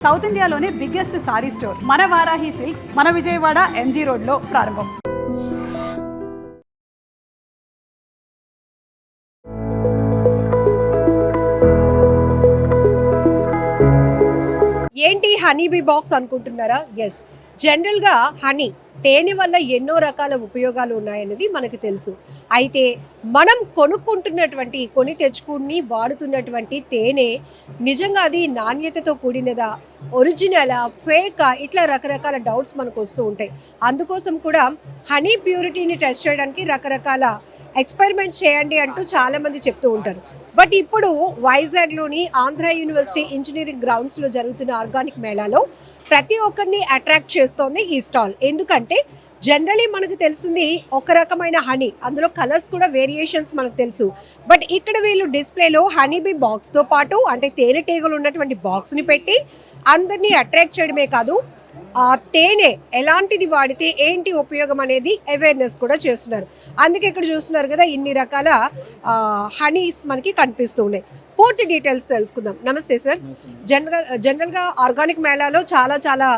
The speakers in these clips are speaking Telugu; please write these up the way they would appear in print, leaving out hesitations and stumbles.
సౌత్ ఇండియాలోనే బిగ్గెస్ట్ సారీ స్టోర్ మన వారాహి సిల్క్స్ మన విజయవాడ ఎంజీ రోడ్లో ప్రారంభం. ఏంటి హనీబీ బాక్స్ అనుకుంటున్నారా? ఎస్, జనరల్గా హనీ తేనె వల్ల ఎన్నో రకాల ఉపయోగాలు ఉన్నాయన్నది మనకు తెలుసు. అయితే మనం కొని తెచ్చుకుని వాడుతున్నటువంటి తేనె నిజంగా అది నాణ్యతతో కూడినదా, ఒరిజినలా, ఫేకా, ఇట్లా రకరకాల డౌట్స్ మనకు వస్తూ ఉంటాయి. అందుకోసం కూడా హనీ ప్యూరిటీని టెస్ట్ చేయడానికి రకరకాల ఎక్స్పెరిమెంట్స్ చేయండి అంటూ చాలామంది చెప్తూ ఉంటారు. బట్ ఇప్పుడు వైజాగ్లోని ఆంధ్ర యూనివర్సిటీ ఇంజనీరింగ్ గ్రౌండ్స్లో జరుగుతున్న ఆర్గానిక్ మేళాలో ప్రతి ఒక్కరిని అట్రాక్ట్ చేస్తోంది ఈ స్టాల్. ఎందుకంటే జనరలీ మనకు తెలిసింది ఒక రకమైన హనీ, అందులో కలర్స్ కూడా వేరియేషన్స్ మనకు తెలుసు. బట్ ఇక్కడ వీళ్ళు డిస్ప్లేలో హనీబీ బాక్స్తో పాటు అంటే తేనెటీగలు ఉన్నటువంటి బాక్స్ని పెట్టి అందరినీ అట్రాక్ట్ చేయడమే కాదు, ఆ తేనె ఎలాంటిది వాడితే ఏంటి ఉపయోగం అనేది అవేర్నెస్ కూడా చేస్తున్నారు. అందుకే ఇక్కడ చూస్తున్నారు కదా, ఇన్ని రకాల హనీస్ మనకి కనిపిస్తూ ఉన్నాయి. పూర్తి డీటెయిల్స్ తెలుసుకుందాం. నమస్తే సార్. జనరల్గా ఆర్గానిక్ మేళాలో చాలా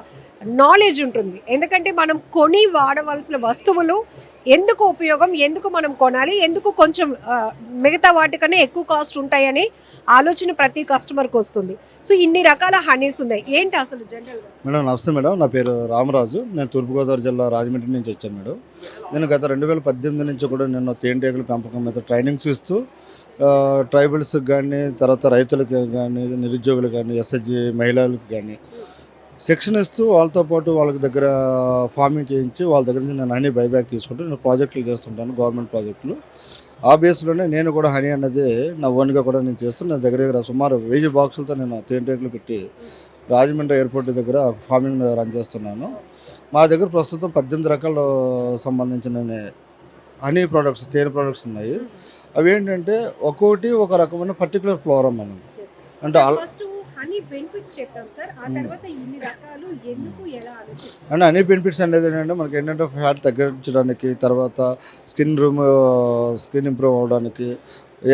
నాలెడ్జ్ ఉంటుంది. ఎందుకంటే మనం కొని వాడవలసిన వస్తువులు ఎందుకు ఉపయోగం, ఎందుకు మనం కొనాలి, ఎందుకు కొంచెం మిగతా వాటికన్నా ఎక్కువ కాస్ట్ ఉంటాయని ఆలోచన ప్రతి కస్టమర్కి వస్తుంది. సో ఇన్ని రకాల హనీస్ ఉన్నాయి, ఏంటి అసలు జనరల్గా? మేడం నమస్తే మేడం, నా పేరు రామరాజు. నేను తూర్పుగోదావరి జిల్లా రాజమండ్రి నుంచి వచ్చాను మేడం. నేను గత 2018 నుంచి కూడా నేను తేనెటీగల పెంపకం మీద ట్రైనింగ్స్ ఇస్తూ ట్రైబల్స్కి కానీ, తర్వాత రైతులకు కానీ, నిరుద్యోగులకు కానీ, ఎస్హెచ్జి మహిళలకు కానీ శిక్షణ ఇస్తూ వాళ్ళతో పాటు వాళ్ళకి దగ్గర ఫార్మింగ్ చేయించి వాళ్ళ దగ్గర నుంచి నేను హనీ బైబ్యాక్ తీసుకుంటూ నేను ప్రాజెక్టులు చేస్తుంటాను, గవర్నమెంట్ ప్రాజెక్టులు. ఆ బేస్లోనే నేను కూడా హనీ అన్నది నా ఓన్గా కూడా నేను చేస్తూ నా దగ్గర సుమారు 1000 బాక్సులతో నేను తేనెటీగలు పెట్టి రాజమండ్రి ఎయిర్పోర్ట్ దగ్గర ఫార్మింగ్ రన్ చేస్తున్నాను. మా దగ్గర ప్రస్తుతం 18 రకాల సంబంధించిన హనీ ప్రోడక్ట్స్, తేనె ప్రోడక్ట్స్ ఉన్నాయి. అవి ఏంటంటే ఒక్కొక్కటి ఒక రకమైన పర్టికులర్ ఫ్లోరం మనం అంటే హనీ బెనిఫిట్స్ అనేది ఏంటంటే మనకి ఏంటంటే ఫ్యాట్ తగ్గించడానికి, తర్వాత స్కిన్ ఇంప్రూవ్ అవ్వడానికి,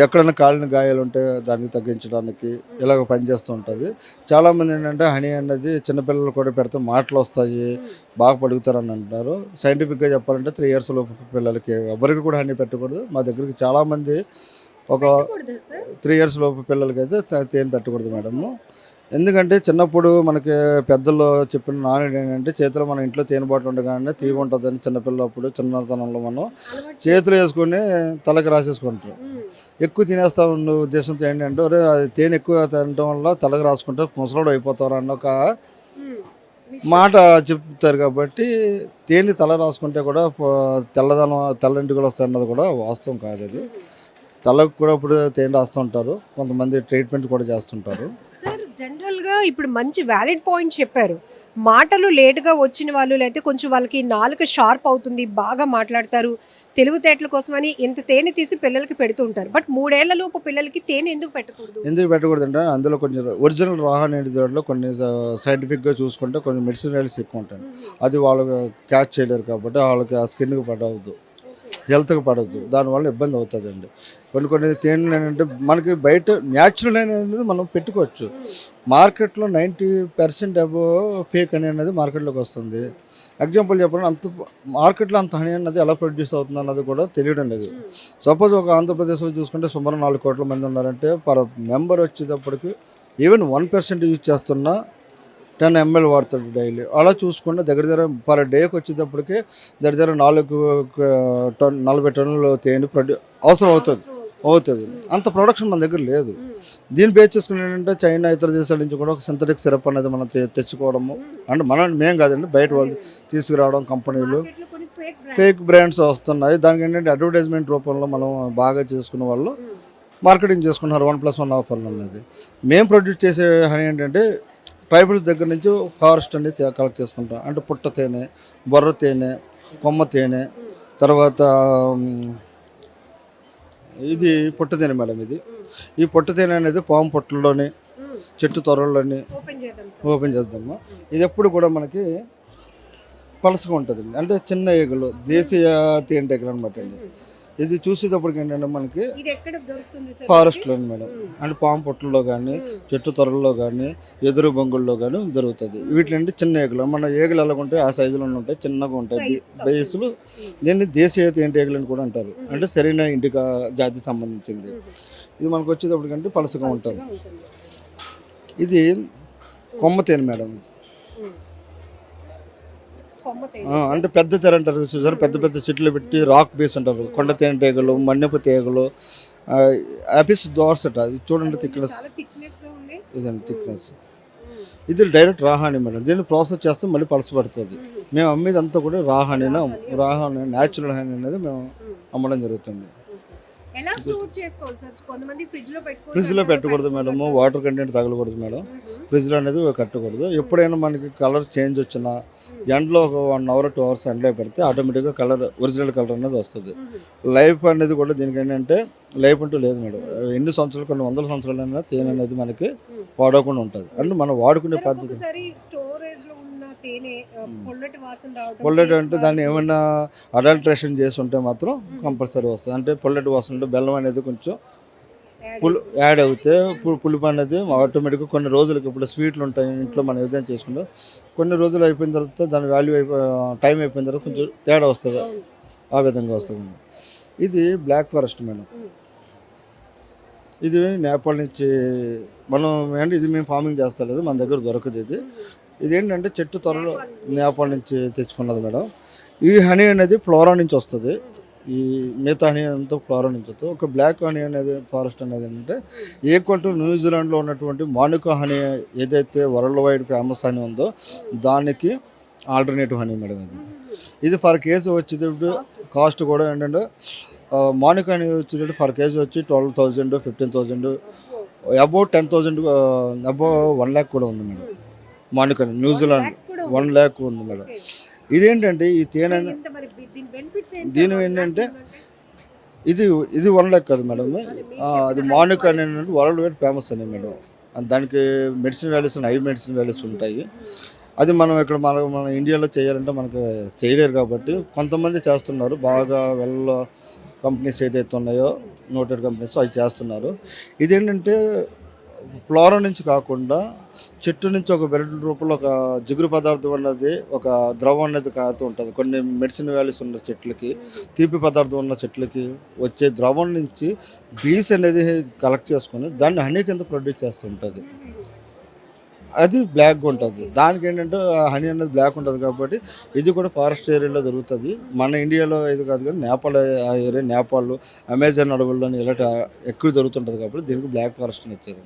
ఎక్కడైనా కాలిన గాయాలు ఉంటే దాన్ని తగ్గించడానికి ఇలాగ పనిచేస్తూ ఉంటుంది. చాలామంది ఏంటంటే హనీ అనేది చిన్నపిల్లలు కూడా పెడితే మాటలు వస్తాయి, బాగా పడుగుతారని అంటారు. సైంటిఫిక్గా చెప్పాలంటే 3 years లోపు పిల్లలకి ఎవరికి కూడా హనీ పెట్టకూడదు. మా దగ్గరికి చాలామంది ఒక 3 years లోపు పిల్లలకి అయితే తేనె పెట్టకూడదు మేడము. ఎందుకంటే చిన్నప్పుడు మనకి పెద్దలు చెప్పిన నానుడు ఏంటంటే చేతిలో మన ఇంట్లో తేనె బాటిల్ ఉండగానే తీగ ఉంటుందని చిన్నపిల్లప్పుడు చిన్నతనంలో మనం చేతులు వేసుకొని తలకి రాసేసుకుంటారు. ఎక్కువ తినేస్తా ఉన్న ఉద్దేశంతో ఏంటంటే అది తేనె ఎక్కువ తినడం వల్ల తలకి రాసుకుంటే ముసలోడు అయిపోతారు అన్న ఒక మాట చెప్తారు. కాబట్టి తేనె తల రాసుకుంటే కూడా తెల్లంటికలు వస్తాయి అన్నది కూడా వాస్తవం కాదు. అది తలకు కూడా ఇప్పుడు తేనె రాస్తుంటారు, కొంతమంది ట్రీట్మెంట్ కూడా చేస్తుంటారు. సార్ జనరల్గా ఇప్పుడు మంచి వ్యాలిడ్ పాయింట్ చెప్పారు. మాటలు లేటుగా వచ్చిన వాళ్ళు, లేకపోతే కొంచెం వాళ్ళకి నాలుక షార్ప్ అవుతుంది, బాగా మాట్లాడతారు, తెలివితేటల కోసమని ఇంత తేనె తీసి పిల్లలకి పెడుతూ ఉంటారు. బట్ 3 ఏళ్ల లోపు పిల్లలకి తేనె ఎందుకు పెట్టకూడదు అంటే అందులో కొంచెం ఒరిజినల్ రా అనేది దాంట్లో కొన్ని సైంటిఫిక్గా చూసుకుంటే కొన్ని మెడిసిన్ వాల్యూస్ ఎక్కువ ఉంటాయి. అది వాళ్ళు క్యాచ్ చేయలేరు కాబట్టి వాళ్ళకి ఆ స్కిన్కి పడవద్దు, హెల్త్కి పడవద్దు, దానివల్ల ఇబ్బంది అవుతుందండి. కొన్ని తేనెలు ఏంటంటే మనకి బయట న్యాచురల్ అనేది మనం పెట్టుకోవచ్చు. మార్కెట్లో 90% అబోవ్ ఫేక్ హనీ అనేది మార్కెట్లోకి వస్తుంది. ఎగ్జాంపుల్ చెప్పాలంటే అంత మార్కెట్లో అంత హనీ అన్నది ఎలా ప్రొడ్యూస్ అవుతుంది అన్నది కూడా తెలియడం లేదు. సపోజ్ ఒక ఆంధ్రప్రదేశ్లో చూసుకుంటే సుమారు 4 కోట్ల మంది ఉన్నారంటే పర్ మెంబర్ వచ్చేటప్పటికి ఈవెన్ 1% యూజ్ చేస్తున్నా 10 ml వాడుతాడు డైలీ. అలా చూసుకుంటే దగ్గర పర్ డేకి వచ్చేటప్పటికి దగ్గర 40 టన్నులు తేనె అవసరం అవుతుంది. అంత ప్రొడక్షన్ మన దగ్గర లేదు. దీన్ని బేస్ చేసుకుని ఏంటంటే చైనా, ఇతర దేశాల నుంచి కూడా ఒక సింథటిక్ సిరప్ అనేది మనం తెచ్చుకోవడము, అంటే మేం కాదండి, బయట వాళ్ళు తీసుకురావడం, కంపెనీలు ఫేక్ బ్రాండ్స్ వస్తున్నాయి. దానికి ఏంటంటే అడ్వర్టైజ్మెంట్ రూపంలో మనం బాగా చేసుకునే వాళ్ళు మార్కెటింగ్ చేసుకున్నారు 1+1 ఆఫర్లు అనేది. మేము ప్రొడ్యూస్ చేసే హనీ ఏంటంటే ట్రైబల్స్ దగ్గర నుంచి ఫారెస్ట్ అనేది కలెక్ట్ చేసుకుంటాం. అంటే పుట్ట తేనె, బొర్ర తేనె, కొమ్మ తేనె, తర్వాత ఇది పుట్ట తేనె మేడం. ఈ పుట్ట తేనె అనేది పాము పుట్టల్లోని, చెట్టు త్వరల్లోని ఓపెన్ చేద్దాము. ఇది ఎప్పుడు కూడా మనకి పలసగా ఉంటుందండి. అంటే చిన్న ఈగలు, దేశీయ తేనెటీగలు అనమాట అండి. ఇది చూసేటప్పటికి ఏంటంటే మనకి ఇది ఎక్కడ దొరుకుతుంది సార్? ఫారెస్ట్లో మేడం, అంటే పాము పొట్టుల్లో కానీ చెట్టు తొరల్లో కానీ ఎదురు బొంగుల్లో కానీ దొరుకుతుంది. వీటిలో చిన్న ఏగులు, మన ఏగులు ఎలాగుంటాయి ఆ సైజులో ఉంటాయి, చిన్నగా ఉంటాయి బేసులు. దీన్ని దేశీయ తేనె ఏగులు అని కూడా అంటారు, అంటే సరైన ఇండికా జాతికి సంబంధించింది. ఇది మనకు వచ్చేటప్పటికంటే పలసగా ఉంటుంది. ఇది కొమ్మ తేనె మేడం. ఇది అంటే పెద్ద తెర అంటారు చూసారు, పెద్ద పెద్ద చెట్లు పెట్టి రాక్ బేస్ అంటారు, కొండ తేనెటీగలు, మన్నెపు తీగలు, ఆపిస్ దోర్స్ అట. ఇది చూడండి థిక్నెస్, ఇదండి థిక్నెస్. ఇది డైరెక్ట్ రాహాని మేడం. దీన్ని ప్రాసెస్ చేస్తే మళ్ళీ పలసపడుతుంది. మేము అమ్మేది అంతా కూడా రాహాని న్యాచురల్ హనీ అనేది మేము అమ్మడం జరుగుతుంది. ఫ్రిడ్జ్లో పెట్టకూడదు మేడం, వాటర్ కంటెంట్ తగలకూడదు మేడం, ఫ్రిడ్జ్లో అనేది కట్టకూడదు. ఎప్పుడైనా మనకి కలర్ చేంజ్ వచ్చినా ఎండలో ఒక 1 hour 2 hours ఎండలో పెడితే ఆటోమేటిక్గా కలర్, ఒరిజినల్ కలర్ అనేది వస్తుంది. లైఫ్ అనేది కూడా దీనికి ఏంటంటే లైఫ్ అంటూ లేదు మేడం. ఎన్ని సంవత్సరాలు, కొన్ని 100 సంవత్సరాలైనా తేనె అనేది మనకి వాడకుండా ఉంటుంది. అంటే మనం వాడుకునే పద్ధతి. పొల్లటి అంటే దాన్ని ఏమైనా అడల్ట్రేషన్ చేసి ఉంటే మాత్రం కంపల్సరీ వస్తుంది. అంటే పొల్లటి వాసన ఉంటే బెల్లం అనేది కొంచెం యాడ్ అవుతే పులుపు అనేది ఆటోమేటిక్గా కొన్ని రోజులకి, ఇప్పుడు స్వీట్లు ఉంటాయి ఇంట్లో మనం ఏదైనా చేసుకుంటాం, కొన్ని రోజులు అయిపోయిన తర్వాత దాని వాల్యూ టైం అయిపోయిన తర్వాత కొంచెం తేడా వస్తుంది, ఆ విధంగా వస్తుంది. ఇది బ్లాక్ ఫారెస్ట్ మేడం. ఇది నేపాల్ నుంచి మనం అంటే ఇది మేము ఫార్మింగ్ చేస్తలేదు, మన దగ్గర దొరకదు. ఇది ఏంటంటే చెట్టు త్వరలో నేపాల్ నుంచి తెచ్చుకున్నది మేడం. ఈ హనీ అనేది ఫ్లోరా నుంచి వస్తుంది. ఈ మిగతా హనీ అంతా ఫ్లోరా నుంచి వస్తుంది. ఒక బ్లాక్ హనీ అనేది ఫారెస్ట్ అనేది ఏంటంటే ఈక్వల్ టు న్యూజిలాండ్లో ఉన్నటువంటి మానుకా హనీ ఏదైతే వరల్డ్ వైడ్ ఫేమస్ హనీ ఉందో దానికి ఆల్టర్నేటివ్ హనీ మేడం. ఇది ఫర్ కేజీ వచ్చేటప్పుడు కాస్ట్ కూడా ఏంటంటే మానుకా హనీ వచ్చేటప్పుడు ఫర్ కేజీ వచ్చి 12,000 15,000 అబౌట్ 10,000 అబౌవ్ 1 lakh కూడా ఉంది మేడం. మానుకా న్యూజిలాండ్ 1 lakh ఉంది మేడం. ఇదేంటంటే ఈ తేనె దీని ఏంటంటే ఇది 1 lakh కాదు మేడం. అది మానుకా అనేది వరల్డ్ వైడ్ ఫేమస్ అని మేడం. దానికి medicine values, high medicine values ఉంటాయి. అది మనం ఇక్కడ మన ఇండియాలో చేయాలంటే మనకు చేయలేరు కాబట్టి కొంతమంది చేస్తున్నారు. బాగా వెల్ కంపెనీస్ ఏదైతే ఉన్నాయో, నోటెడ్ కంపెనీస్ అవి చేస్తున్నారు. ఇదేంటంటే ఫ్లోరా నుంచి కాకుండా చెట్టు నుంచి ఒక బెరడు రూపంలో ఒక జిగురు పదార్థం అన్నది, ఒక ద్రవం అనేది కాగుతూ ఉంటుంది. కొన్ని మెడిసిన్ వాల్యూస్ ఉన్న చెట్లకి, తీపి పదార్థం ఉన్న చెట్లకి వచ్చే ద్రవం నుంచి బీస్ అనేది కలెక్ట్ చేసుకొని దాన్ని హనీ కింద ప్రొడ్యూస్ చేస్తూ ఉంటుంది. అది బ్లాక్గా ఉంటుంది. దానికి ఏంటంటే హనీ అనేది బ్లాక్ ఉంటుంది కాబట్టి ఇది కూడా ఫారెస్ట్ ఏరియాలో దొరుకుతుంది. మన ఇండియాలో ఇది కాదు కానీ నేపాల్ ఆ ఏరియా, నేపాల్ అమెజాన్ అడవుల్లోని ఇలాంటి ఎక్కువ దొరుకుతుంటుంది కాబట్టి దీనికి బ్లాక్ ఫారెస్ట్ అని ఇచ్చారు.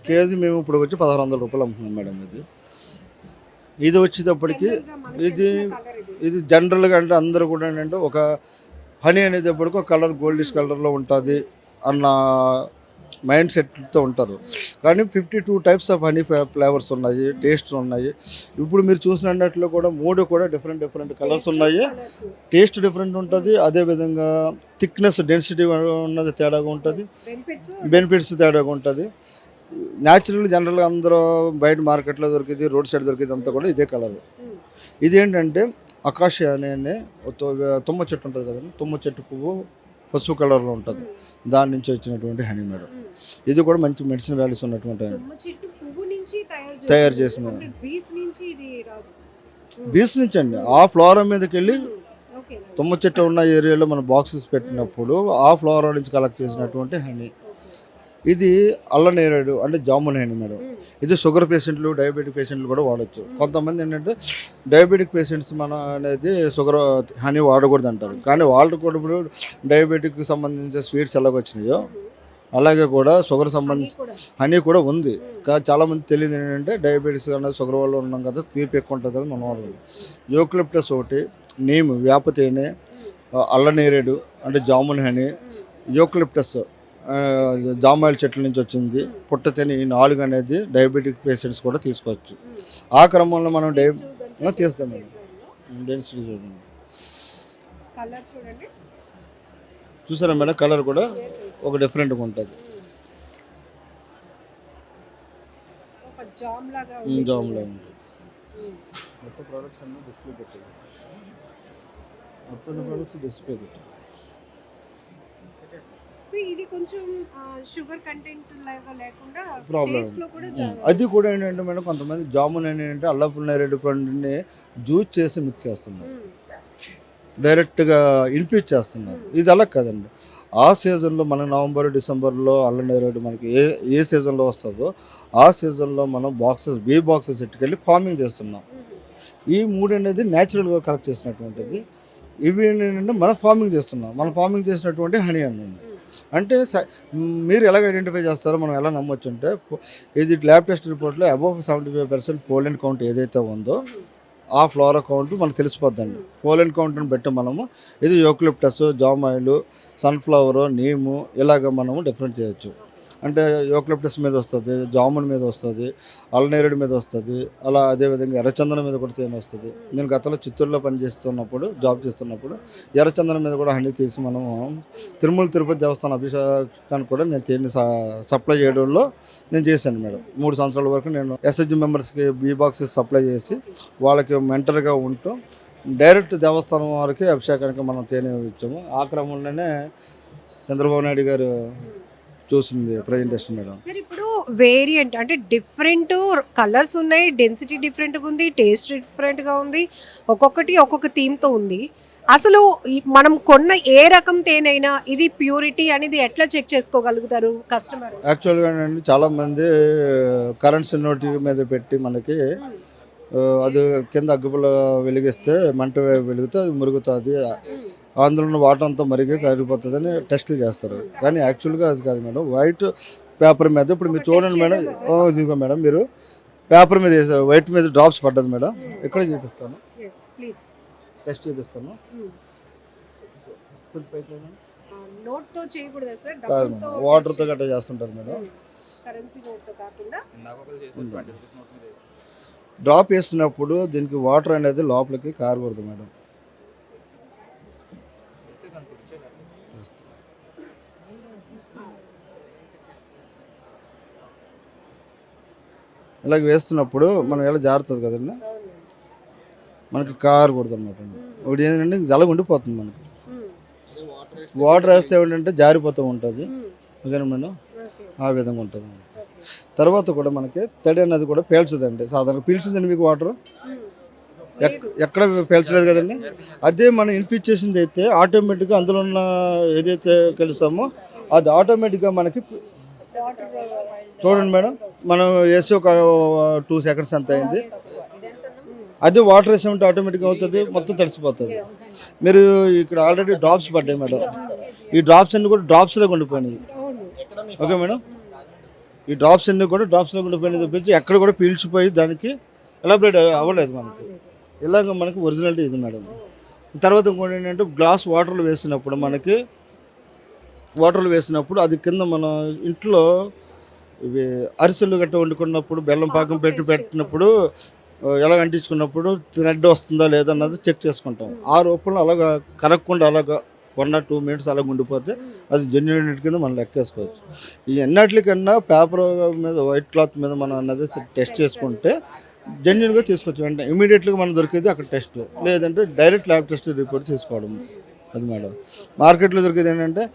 కేజీ మేము ఇప్పుడు వచ్చి 1,600 రూపాయలు అమ్ముతున్నాం మేడం. ఇది వచ్చేటప్పటికి ఇది జనరల్గా అంటే అందరూ కూడా ఏంటంటే ఒక హనీ అనేటప్పటికి ఒక కలర్ గోల్డిష్ కలర్లో ఉంటుంది అన్న మైండ్ సెట్తో ఉంటారు. కానీ 52 types ఆఫ్ హనీ ఫ్లేవర్స్ ఉన్నాయి, టేస్ట్ ఉన్నాయి. ఇప్పుడు మీరు చూసినట్లు కూడా 3 కూడా డిఫరెంట్ కలర్స్ ఉన్నాయి. టేస్ట్ డిఫరెంట్ ఉంటుంది. అదేవిధంగా థిక్నెస్, డెన్సిటీ ఉన్నది తేడాగా ఉంటుంది, బెనిఫిట్స్ తేడాగా ఉంటుంది. న్యాచురల్ జనరల్గా అందరూ బయట మార్కెట్లో దొరికింది, రోడ్ సైడ్ దొరికింది అంతా కూడా ఇదే కలర్. ఇదేంటంటే అకాషియా అనే తుమ్మ చెట్టు ఉంటుంది కదండి, తుమ్మ చెట్టు పువ్వు పసుపు కలర్లో ఉంటుంది, దాని నుంచి వచ్చినటువంటి హనీ మేడం. ఇది కూడా మంచి మెడిసిన్ వాల్యూస్ ఉన్నటువంటి తయారు చేసిన బీస్ నుంచి అండి. ఆ ఫ్లోరా మీదకి వెళ్ళి తుమ్మ చెట్టు ఉన్న ఏరియాలో మనం బాక్సెస్ పెట్టినప్పుడు ఆ ఫ్లోరా నుంచి కలెక్ట్ చేసినటువంటి హనీ. ఇది అల్లనేరేడు అంటే జామున్ హనీ మేడం. ఇది షుగర్ పేషెంట్లు, డయాబెటిక్ పేషెంట్లు కూడా వాడచ్చు. కొంతమంది ఏంటంటే డయాబెటిక్ పేషెంట్స్ మన అనేది షుగర్ హనీ వాడకూడదు అంటారు. కానీ వాళ్ళు కూడా ఇప్పుడు డయాబెటిక్కి సంబంధించిన స్వీట్స్ ఎలాగొచ్చినాయో అలాగే కూడా షుగర్ సంబంధించి హనీ కూడా ఉంది. కానీ చాలామంది తెలియదు ఏంటంటే డయాబెటీస్ అనేది షుగర్ వల్ల ఉన్నాం కదా, తీపి ఎక్కువ ఉంటుంది కదా మనం వాడదు. యూకలిప్టస్ ఒకటి, నీమ్ వేప తేనె, అల్లనేరేడు అంటే జామున్ హనీ, యూకలిప్టస్ జామాయిల్ చెట్ల నుంచి వచ్చింది, పుట్ట తేనె, ఈ 4 అనేది డయాబెటిక్ పేషెంట్స్ కూడా తీసుకోవచ్చు. ఆ క్రమంలో మనం తీస్తాం మేడం. డెన్సిటీ చూడండి, చూసారా మేడం, కలర్ కూడా ఒక డిఫరెంట్గా ఉంటుంది. జామ్ లాగా ఉంటుంది. మొత్తం ప్రోడక్ట్స్ అన్నీ డిస్ప్లే పెట్టారు. సో ఇది కొంచెం షుగర్ కంటెంట్ లాగా లేకుండా ప్రాబ్లం టేస్ట్ లో కూడా అది కూడా ఏంటంటే మేడం కొంతమంది జామున్ ఏంటంటే అల్లపు నేరేడు పండుని జ్యూస్ చేసి మిక్స్ చేస్తున్నారు, డైరెక్ట్గా ఇన్ఫ్యూజ్ చేస్తున్నారు. ఇది అలా కదండి. ఆ సీజన్లో మన నవంబర్ డిసెంబర్లో అల్లం నేరేడు మనకి ఏ సీజన్లో వస్తుందో ఆ సీజన్లో మనం బాక్సెస్ ఎట్టుకెళ్ళి ఫార్మింగ్ చేస్తున్నాం. ఈ మూడు అనేది న్యాచురల్గా కలెక్ట్ చేసినటువంటిది. ఇవి ఏంటంటే మనం ఫార్మింగ్ చేస్తున్నాం, మనం ఫార్మింగ్ చేసినటువంటి హనీ అనండి. అంటే మీరు ఎలాగ ఐడెంటిఫై చేస్తారో మనం ఎలా నమ్మొచ్చు అంటే, ఇది ల్యాబ్ టెస్ట్ రిపోర్ట్లో అబోవ్ 75% పోలెన్ కౌంట్ ఏదైతే ఉందో ఆ ఫ్లోరా కౌంట్ మనకు తెలిసిపోద్దండి. పోలెన్ కౌంట్ని బట్టి మనము ఇది యూకలిప్టస్, జామ్ ఆయిల్, సన్ఫ్లవరు, నీము ఇలాగ మనము డిఫరెంట్ చేయొచ్చు. అంటే యూకలిప్టస్ మీద వస్తుంది, జామున్ మీద వస్తుంది, అల్లనేరేడు మీద వస్తుంది, అలా అదేవిధంగా ఎర్రచందనం మీద కూడా తేనె వస్తుంది. నేను గతంలో చిత్తూరులో జాబ్ చేస్తున్నప్పుడు ఎర్రచందనం మీద కూడా హనీ తీసి మనము తిరుపతి దేవస్థానం అభిషేకానికి కూడా నేను తేనె సప్లై చేయడంలో నేను చేశాను మేడం. 3 సంవత్సరాల వరకు నేను ఎస్హెచ్ మెంబర్స్కి బాక్సెస్ సప్లై చేసి వాళ్ళకి మెంటర్గా ఉంటూ డైరెక్ట్ దేవస్థానం వారికి అభిషేకానికి మనం తేనె ఇచ్చాము. ఆ క్రమంలోనే చంద్రబాబు నాయుడు గారు చూసింది ప్రజెంటేషన్ మేడం. సార్ ఇప్పుడు వేరియంట్ అంటే డిఫరెంట్ కలర్స్ ఉన్నాయి, డెన్సిటీ డిఫరెంట్గా ఉంది, టేస్ట్ డిఫరెంట్గా ఉంది, ఒక్కొక్కటి ఒక్కొక్క థీమ్తో ఉంది. అసలు మనం కొన్న ఏ రకం తేనైనా ఇది ప్యూరిటీ అనేది ఎట్లా చెక్ చేసుకోగలుగుతారు కస్టమర్? యాక్చువల్గా అండి చాలామంది కరెంట్ నోటి మీద పెట్టి మనకి అది కింద అగ్గిపుల్ల వెలిగిస్తే మంట వెలిగితే అది మురుగుతుంది, అందులో ఉన్న వాటర్ అంతా మరిగి కరిగిపోతుందని టెస్టులు చేస్తారు. కానీ యాక్చువల్గా అది కాదు మేడం. వైట్ పేపర్ మీద ఇప్పుడు మీరు చూడండి మేడం, ఇదిగో మేడం మీరు పేపర్ మీద వైట్ మీద డ్రాప్స్ పడ్డది మేడం. ఇక్కడ చూపిస్తాను, టెస్ట్ చూపిస్తాను. వాటర్తో గట్రా చేస్తుంటారు మేడం. డ్రాప్ వేస్తున్నప్పుడు దీనికి వాటర్ అనేది లోపలికి కారకూడదు మేడం. ఇలాగ వేస్తున్నప్పుడు మనం ఎలా జారుతుంది కదండి, మనకి కారకూడదు అనమాట. ఒకటి ఏంటంటే జల ఉండిపోతుంది మనకి. వాటర్ వేస్తే ఏంటంటే జారిపోతూ ఉంటుంది, ఓకేనా మేడం, ఆ విధంగా ఉంటుంది. తర్వాత కూడా మనకి తడి అన్నది కూడా పేల్చదండి. సాధారణంగా పీల్చిందండి మీకు వాటర్ ఎక్కడ పేల్చలేదు కదండి. అదే మనం ఇన్ఫ్యూజ్ చేసింది అయితే ఆటోమేటిక్గా అందులో ఉన్న ఏదైతే కలుస్తామో అది ఆటోమేటిక్గా మనకి చూడండి మేడం, మనం వేసి ఒక 2 seconds అంత అయింది. అదే వాటర్ వేసామంటే ఆటోమేటిక్గా అవుతుంది, మొత్తం తడిసిపోతుంది. మీరు ఇక్కడ ఆల్రెడీ డ్రాప్స్ పడ్డాయి మేడం. ఈ డ్రాప్స్ అన్ని కూడా డ్రాప్స్లో ఉండిపోయినాయి, ఓకే మేడం. ఈ డ్రాప్స్ అన్ని కూడా డ్రాప్స్లో ఉండిపోయినాయి తప్పించి ఎక్కడ కూడా పీల్చిపోయి దానికి ఎలాబరేట్ అవ్వలేదు మనకి. ఇలాగ మనకి ఒరిజినాలిటీ ఇది మేడం. తర్వాత ఇంకోటి ఏంటంటే గ్లాస్ వాటర్లు వేసినప్పుడు అది కింద మన ఇంట్లో ఇవి అరిసెలు గట్ట వండుకున్నప్పుడు బెల్లం పాకం పెట్టినప్పుడు ఎలా అంటించుకున్నప్పుడు థ్రెడ్ వస్తుందా లేదా అన్నది చెక్ చేసుకుంటాం. ఆ రూపంలో అలాగ కరగకుండా అలాగ 1 or 2 minutes అలా ఉండిపోతే అది జెన్యున్ కింద మనం లెక్కేసుకోవచ్చు. ఈ ఎన్నట్లకన్నా పేపర్ మీద వైట్ క్లాత్ మీద మనం అన్నది టెస్ట్ చేసుకుంటే జెన్యున్గా తీసుకోవచ్చు. వెంటనే ఇమీడియట్గా మనం దొరికేది అక్కడ టెస్ట్, లేదంటే డైరెక్ట్ ల్యాబ్ టెస్ట్ రిపోర్ట్ తీసుకోవడం. అది మేడం. మార్కెట్లో దొరికేది ఏంటంటే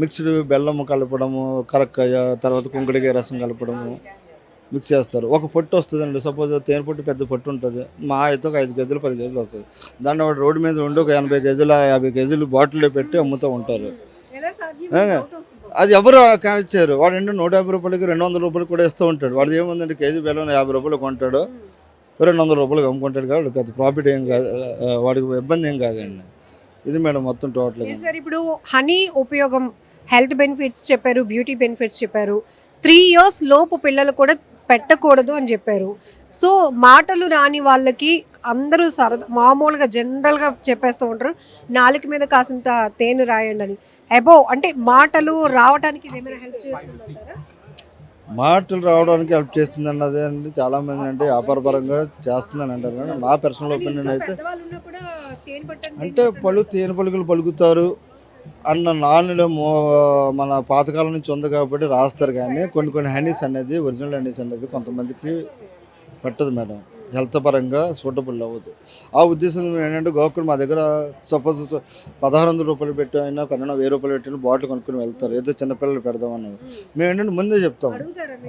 మిక్స్డ్ బెల్లం కలపడము, కరక్కాయ, తర్వాత కుంకుడికాయ రసం కలపడము మిక్స్ చేస్తారు. ఒక పొట్టు వస్తుందండి, సపోజ్ తేనె పొట్టు పెద్ద పొట్టు ఉంటుంది, మా అయితే ఒక 5 కేజీలు 10 కేజీలు వస్తుంది. దాన్ని వాడు రోడ్డు మీద ఉండి ఒక 80 కేజీలు 50 కేజీలు బాటిల్లో పెట్టి అమ్ముతూ ఉంటారు. అది ఎవరు కాల్చారు, వాడు ఏంటో 150 రూపాయలకి 200 రూపాయలు కూడా ఇస్తూ ఉంటాడు. వాడు ఏముందంటే కేజీ బెల్లం 50 రూపాయలు కొంటాడు, 200 రూపాయలు అమ్ముకుంటాడు కాబట్టి పెద్ద ప్రాఫిట్ ఏం కాదు, వాడికి ఇబ్బంది ఏం కాదండి. ఇది మేడం మొత్తం టోటల్. సార్ ఇప్పుడు హనీ ఉపయోగం, హెల్త్ బెనిఫిట్స్ చెప్పారు, బ్యూటీ బెనిఫిట్స్ చెప్పారు, 3 years లోపు పిల్లలు కూడా పెట్టకూడదు అని చెప్పారు. సో మాటలు రాని వాళ్ళకి అందరూ మామూలుగా జనరల్గా చెప్పేస్తూ ఉంటారు, నాలుక మీద కాసింత తేనె రాయండి అని. అంటే మాటలు రావడానికి ఏమైనా హెల్ప్ చేస్తుందంటారా? మాటలు రావడానికి హెల్ప్ చేస్తుంది అన్నది అండి చాలామంది అంటే వ్యాపారపరంగా చేస్తుందని అంటారు. కానీ నా పర్సనల్ ఒపీనియన్ అయితే అంటే తేనె పలుకులు పలుకుతారు అన్న నాణ్యత మన పాతకాలం నుంచి ఉంది కాబట్టి రాస్తారు. కానీ కొన్ని హనీస్ అనేది ఒరిజినల్ హనీస్ అనేది కొంతమందికి పట్టదు మేడం. హెల్త్ పరంగా సూటబుల్ అవ్వదు. ఆ ఉద్దేశం ఏంటంటే గోకులు మా దగ్గర సపోజ్ 1600 రూపాయలు పెట్టి అయినా 1000 రూపాయలు పెట్టిన బాటిల్ కొనుక్కొని వెళ్తారు, ఏదో చిన్నపిల్లలు పెడదామన్నారు. మేము ఏంటంటే ముందే చెప్తాం,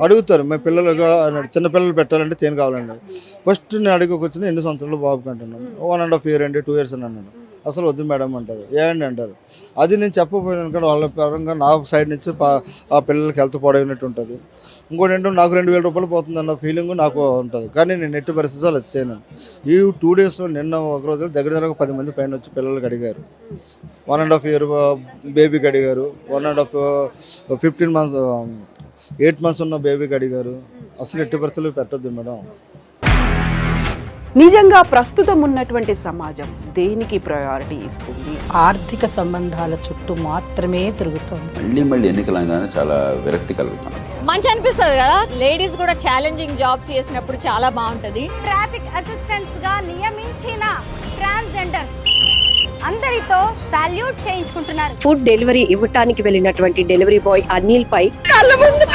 అడుగుతారు మేము పిల్లలుగా చిన్నపిల్లలు పెట్టాలంటే తేనె కావాలండి. ఫస్ట్ నేను అడిగకొచ్చిన ఎన్ని సంవత్సరాలు బాబుకి అంటున్నాను, 1.5 year అండి, 2 years అని అన్నాను. అసలు వద్దు మేడం అంటారు, ఏంటి అంటారు. అది నేను చెప్పకపోయినాను కానీ వాళ్ళ పరంగా నా సైడ్ నుంచి ఆ పిల్లలకి హెల్త్ పాడైనట్టు ఉంటుంది. ఇంకోటి ఏంటంటే నాకు 2000 రూపాయలు పోతుంది అన్న ఫీలింగ్ నాకు ఉంటుంది, కానీ నేను ఎట్టి పరిస్థితులు వచ్చాను. ఈ 2 daysలో నిన్న ఒక రోజు దగ్గర 10 మంది పైన వచ్చి పిల్లలకి అడిగారు. 1.5 year బేబీకి అడిగారు, 15 months 8 months ఉన్న బేబీకి అడిగారు. అసలు ఎట్టి పరిస్థితులు పెట్టొద్దు మేడం. నిజంగా ప్రస్తుతం ఉన్నటువంటి సమాజం దేనికి ప్రయారిటీ ఇస్తుంది? ఆర్థిక సంబంధాల చుట్టూ మాత్రమే తిరుగుతోంది. మళ్ళీ ఎన్నికలంగానే చాలా విరక్తి కలుగుతాను. మంచి అనిపిస్తుంది కదా, లేడీస్ కూడా ఛాలెంజింగ్ జాబ్స్ చేసినప్పుడు చాలా బాగుంటది. ట్రాఫిక్ అసిస్టెంట్స్ గా నియమించిన ట్రాన్స్జెండర్స్ అందరితో సాల్యూట్ చేయించుకుంటున్నారు. ఫుడ్ డెలివరీ ఇవ్వటానికి వెళ్ళినటువంటి డెలివరీ బాయ్ అనిల్ పై కళ్ళ ముందు